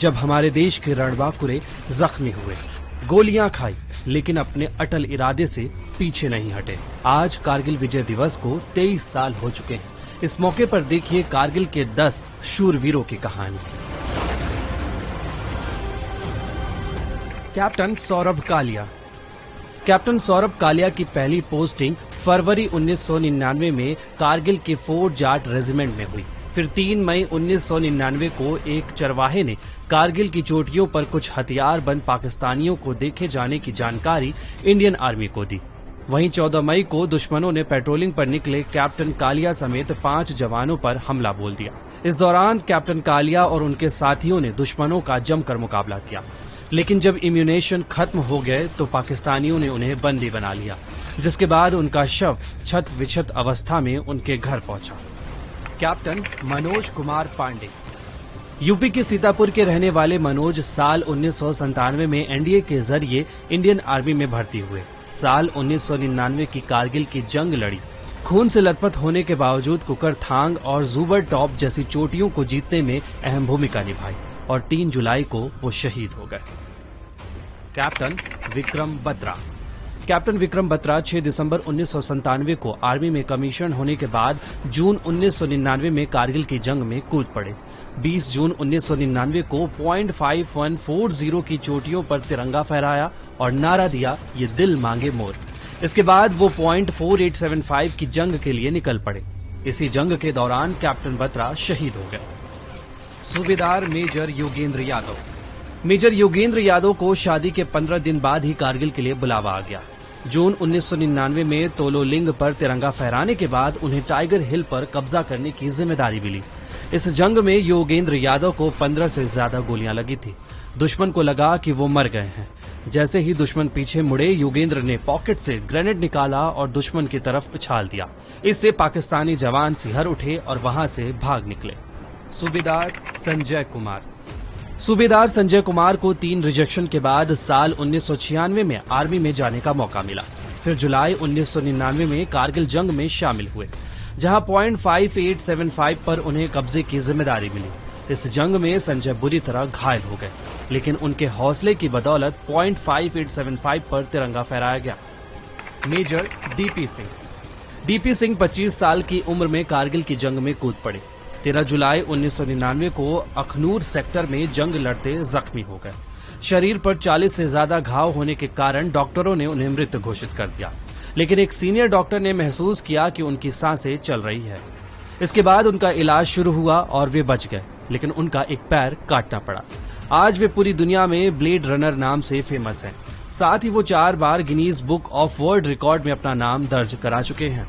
जब हमारे देश के रणबांकुरे जख्मी हुए, गोलियां खाई, लेकिन अपने अटल इरादे से पीछे नहीं हटे। आज कारगिल विजय दिवस को 23 साल हो चुके हैं। इस मौके पर देखिए कारगिल के 10 शूरवीरों की कहानी। कैप्टन सौरभ कालिया। कैप्टन सौरभ कालिया की पहली पोस्टिंग फरवरी 1999 में कारगिल के फोर्ट जाट रेजिमेंट में हुई। फिर 3 मई 1999 को एक चरवाहे ने कारगिल की चोटियों पर कुछ हथियारबंद पाकिस्तानियों को देखे जाने की जानकारी इंडियन आर्मी को दी। वहीं 14 मई को दुश्मनों ने पेट्रोलिंग पर निकले कैप्टन कालिया समेत 5 जवानों पर हमला बोल दिया। इस दौरान कैप्टन कालिया और उनके साथियों ने दुश्मनों का जमकर मुकाबला किया, लेकिन जब इम्यूनेशन खत्म हो गए तो पाकिस्तानियों ने उन्हें बंदी बना लिया, जिसके बाद उनका शव छत विक्षत अवस्था में उनके घर पहुंचा। कैप्टन मनोज कुमार पांडे। यूपी के सीतापुर के रहने वाले मनोज साल 1997 में एनडीए के जरिए इंडियन आर्मी में भर्ती हुए। साल 1999 की कारगिल की जंग लड़ी। खून से लथपथ होने के बावजूद कुकरथांग और ज़ुबर टॉप जैसी चोटियों को जीतने में अहम भूमिका निभाई और 3 जुलाई को वो शहीद हो गए। कैप्टन विक्रम बत्रा। कैप्टन विक्रम बत्रा 6 दिसंबर 1997 को आर्मी में कमीशन होने के बाद जून 1999 में कारगिल की जंग में कूद पड़े। 20 जून 1999 को .5140 की चोटियों पर तिरंगा फहराया और नारा दिया, ये दिल मांगे मोर। इसके बाद वो .4875 की जंग के लिए निकल पड़े। इसी जंग के दौरान कैप्टन बत्रा शहीद हो गए। सूबेदार मेजर योगेंद्र यादव। मेजर योगेंद्र यादव को शादी के 15 दिन बाद ही कारगिल के लिए बुलावा आ गया। जून 1999 में तोलोलिंग पर तिरंगा फहराने के बाद उन्हें टाइगर हिल पर कब्जा करने की जिम्मेदारी मिली। इस जंग में योगेंद्र यादव को 15 से ज्यादा गोलियां लगी थी। दुश्मन को लगा कि वो मर गए हैं। जैसे ही दुश्मन पीछे मुड़े, योगेंद्र ने पॉकेट से ग्रेनेड निकाला और दुश्मन की तरफ उछाल दिया। इससे पाकिस्तानी जवान सिहर उठे और वहां से भाग निकले। सूबेदार संजय कुमार। सूबेदार संजय कुमार को 3 रिजेक्शन के बाद साल 1996 में आर्मी में जाने का मौका मिला। फिर जुलाई 1999 में कारगिल जंग में शामिल हुए, जहां .5875 पर उन्हें कब्जे की जिम्मेदारी मिली। इस जंग में संजय बुरी तरह घायल हो गए, लेकिन उनके हौसले की बदौलत .5875 पर तिरंगा फहराया गया। Major DP Singh. DP Singh 25 साल की उम्र में कारगिल की जंग में कूद पड़े। 13 जुलाई 1999 को अखनूर सेक्टर में जंग लड़ते जख्मी हो गए। शरीर पर 40 से ज्यादा घाव होने के कारण डॉक्टरों ने उन्हें मृत घोषित कर दिया, लेकिन एक सीनियर डॉक्टर ने महसूस किया कि उनकी सांसें चल रही है। इसके बाद उनका इलाज शुरू हुआ और वे बच गए, लेकिन उनका एक पैर काटना पड़ा। आज वे पूरी दुनिया में ब्लेड रनर नाम से फेमस हैं। साथ ही वो 4 बार Guinness book of world record में अपना नाम दर्ज करा चुके हैं।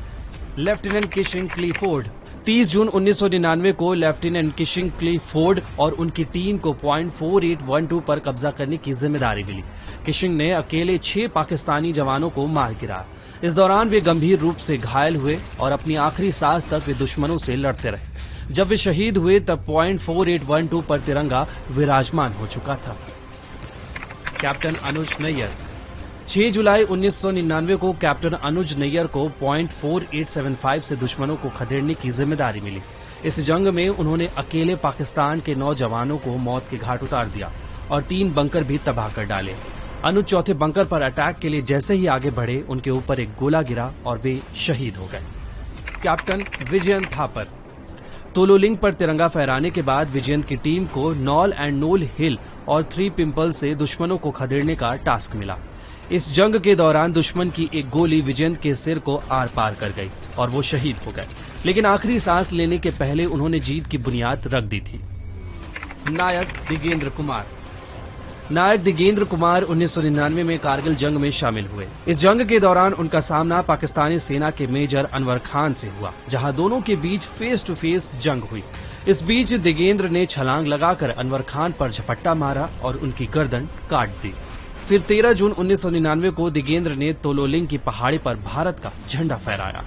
लेफ्टिनेंट किशिंग क्लीफोर्ड। 30 जून 1999 को लेफ्टिनेंट किशिंग क्लीफोर्ड और उनकी टीम को .4812 पर कब्जा करने की जिम्मेदारी मिली। किशिंग ने अकेले 6 पाकिस्तानी जवानों को मार गिराया। इस दौरान वे गंभीर रूप से घायल हुए और अपनी आखिरी सांस तक वे दुश्मनों से लड़ते रहे। जब वे शहीद हुए तब .4812 पर तिरंगा विराजमान हो चुका था। कैप्टन अनुज नैयर। 6 जुलाई 1999 को कैप्टन अनुज नैयर को .4875 से दुश्मनों को खदेड़ने की जिम्मेदारी मिली। इस जंग में उन्होंने अकेले पाकिस्तान के 9 जवानों को मौत के घाट उतार दिया और 3 बंकर भी तबाह कर डाले। अनुज चौथे बंकर पर अटैक के लिए जैसे ही आगे बढ़े, उनके ऊपर एक गोला गिरा और वे शहीद हो गए। कैप्टन विजयंत थापर। तोलोलिंग पर तिरंगा फहराने के बाद विजयंत की टीम को नॉल एंड नोल हिल और 3 पिंपल से दुश्मनों को खदेड़ने का टास्क मिला। इस जंग के दौरान दुश्मन की एक गोली विजयंत के सिर को आर पार कर गई और वो शहीद हो गए, लेकिन आखिरी सांस लेने के पहले उन्होंने जीत की बुनियाद रख दी थी। नायक दिगेंद्र कुमार। नायक दिगेंद्र कुमार 1999 में कारगिल जंग में शामिल हुए। इस जंग के दौरान उनका सामना पाकिस्तानी सेना के मेजर अनवर खान से हुआ, जहां दोनों के बीच फेस टू फेस जंग हुई। इस बीच दिगेंद्र ने छलांग लगाकर अनवर खान पर झपट्टा मारा और उनकी गर्दन काट दी। फिर 13 जून 1999 को दिगेंद्र ने तोलोलिंग की पहाड़ी पर भारत का झंडा फहराया।